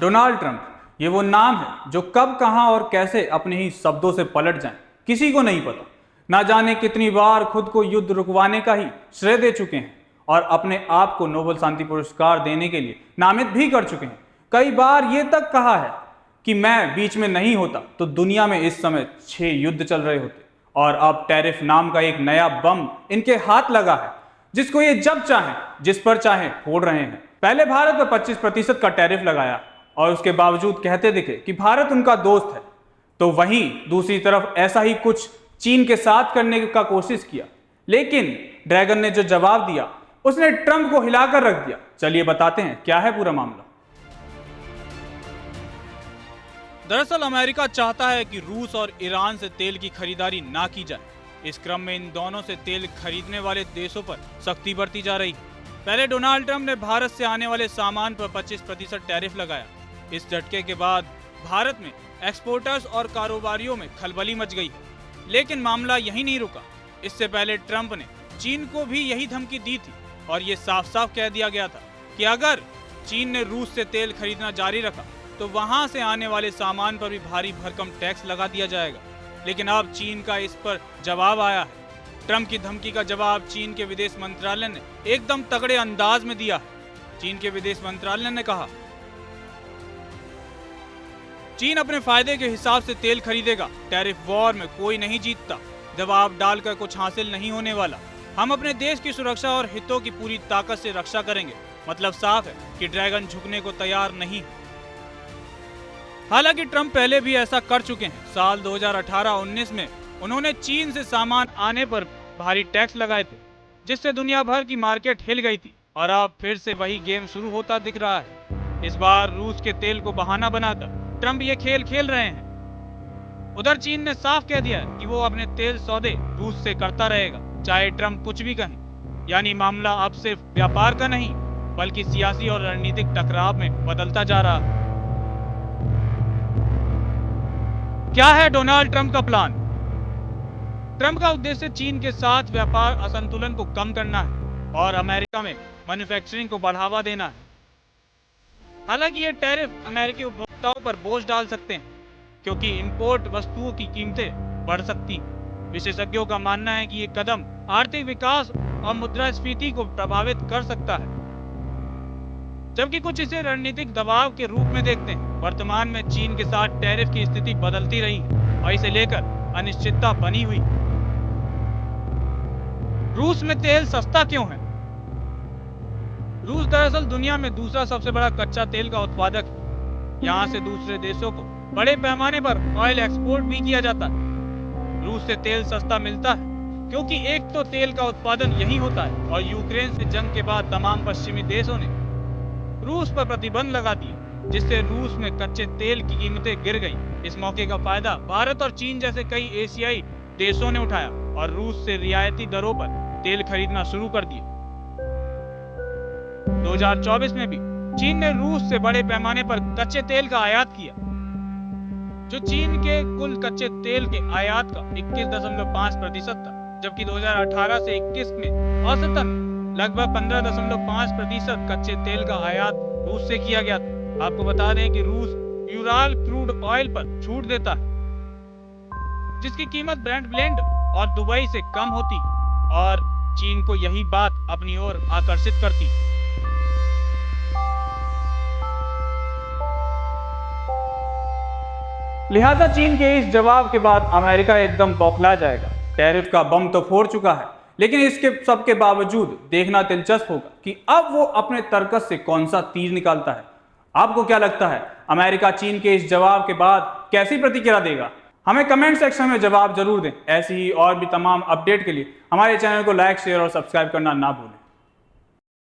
Donald Trump, ये वो नाम है जो कब, कहां और कैसे अपने ही शब्दों से पलट जाए किसी को नहीं पता। ना जाने कितनी बार खुद को युद्ध रुकवाने का ही श्रेय दे चुके हैं और अपने आप को नोबेल शांति पुरस्कार देने के लिए नामित भी कर चुके हैं। कई बार ये तक कहा है कि मैं बीच में नहीं होता तो दुनिया में इस समय 6 युद्ध चल रहे होते। और अब टैरिफ नाम का एक नया बम इनके हाथ लगा है, जिसको ये जब चाहे जिस पर चाहे फोड़ रहे हैं। पहले भारत पर 25% का टैरिफ लगाया और उसके बावजूद कहते दिखे कि भारत उनका दोस्त है, तो वहीं दूसरी तरफ ऐसा ही कुछ चीन के साथ करने का कोशिश किया, लेकिन ड्रैगन ने जो जवाब दिया उसने ट्रंप को हिलाकर रख दिया। चलिए बताते हैं क्या है पूरा मामला। दरअसल अमेरिका चाहता है कि रूस और ईरान से तेल की खरीदारी ना की जाए। इस क्रम में इन दोनों से तेल खरीदने वाले देशों पर सख्ती बरती जा रही है। पहले डोनाल्ड ट्रंप ने भारत से आने वाले सामान पर 25% टैरिफ लगाया। इस झटके के बाद भारत में एक्सपोर्टर्स और कारोबारियों में खलबली मच गई है। लेकिन मामला यही नहीं रुका। इससे पहले ट्रंप ने चीन को भी यही धमकी दी थी और ये साफ साफ कह दिया गया था कि अगर चीन ने रूस से तेल खरीदना जारी रखा तो वहां से आने वाले सामान पर भी भारी भरकम टैक्स लगा दिया जाएगा। लेकिन अब चीन का इस पर जवाब आया है। ट्रंप की धमकी का जवाब चीन के विदेश मंत्रालय ने एकदम तगड़े अंदाज में दिया है। चीन के विदेश मंत्रालय ने कहा, चीन अपने फायदे के हिसाब से तेल खरीदेगा। टैरिफ वॉर में कोई नहीं जीतता। दबाव डालकर कुछ हासिल नहीं होने वाला। हम अपने देश की सुरक्षा और हितों की पूरी ताकत से रक्षा करेंगे। मतलब साफ है कि ड्रैगन झुकने को तैयार नहीं है। हालांकि ट्रंप पहले भी ऐसा कर चुके हैं। साल 2018-19 में उन्होंने चीन से सामान आने पर भारी टैक्स लगाए थे, जिससे दुनिया भर की मार्केट हिल गई थी। और अब फिर से वही गेम शुरू होता दिख रहा है। इस बार रूस के तेल को बहाना बनाकर ट्रंप ये खेल खेल रहे हैं। उधर चीन ने साफ कह दिया कि वो अपने तेल सौदे रूस से करता रहेगा, चाहे ट्रंप कुछ भी कहें। यानी मामला अब सिर्फ व्यापार का नहीं बल्कि सियासी और रणनीतिक टकराव में बदलता जा रहा है। क्या है डोनाल्ड ट्रंप का प्लान? ट्रंप का उद्देश्य चीन के साथ व्यापार असंतुलन को कम करना है और अमेरिका में मैन्युफैक्चरिंग को बढ़ावा देना है। हालांकि ये टैरिफ अमेरिकी उपभोक्ताओं पर बोझ डाल सकते हैं, क्योंकि इंपोर्ट वस्तुओं की कीमतें बढ़ सकती हैं। विशेषज्ञों का मानना है कि ये कदम आर्थिक विकास और मुद्रास्फीति को प्रभावित कर सकता है, जबकि कुछ इसे रणनीतिक दबाव के रूप में देखते हैं। वर्तमान में चीन के साथ टैरिफ की स्थिति बदलती रही है और इसे लेकर अनिश्चितता बनी हुई। रूस में तेल सस्ता क्यों है? रूस दरअसल दुनिया में दूसरा सबसे बड़ा कच्चा तेल का उत्पादक है। यहाँ से दूसरे देशों को बड़े पैमाने पर ऑयल एक्सपोर्ट भी किया जाता है। रूस से तेल सस्ता मिलता है क्योंकि एक तो तेल का उत्पादन यही होता है और यूक्रेन से जंग के बाद तमाम पश्चिमी देशों ने रूस पर प्रतिबंध लगा दिए, जिससे रूस में कच्चे तेल की कीमतें गिर गईं। इस मौके का फायदा भारत और चीन जैसे कई एशियाई देशों ने उठाया और रूस से रियायती दरों पर तेल खरीदना शुरू कर दिया। 2024 में भी चीन ने रूस से बड़े पैमाने पर कच्चे तेल का आयात किया, जो चीन के कुल कच्चे तेल के आयात का 21.5% था, जबकि 2018 से 21 में औसतन लगभग 15.5% कच्चे तेल का आयात रूस से किया गया था। आपको बता दें कि रूस यूराल क्रूड ऑयल पर छूट देता है, जिसकी कीमत ब्रेंट और दुबई से कम होती और चीन को यही बात अपनी ओर आकर्षित करती। लिहाजा चीन के इस जवाब के बाद अमेरिका एकदम बौखला जाएगा। टैरिफ का बम तो फोड़ चुका है, लेकिन इसके सबके बावजूद देखना दिलचस्प होगा कि अब वो अपने तर्कस से कौन सा तीर निकालता है। आपको क्या लगता है, अमेरिका चीन के इस जवाब के बाद कैसी प्रतिक्रिया देगा? हमें कमेंट सेक्शन में जवाब जरूर दें। ऐसी ही और भी तमाम अपडेट के लिए हमारे चैनल को लाइक, शेयर और सब्सक्राइब करना ना भूलें।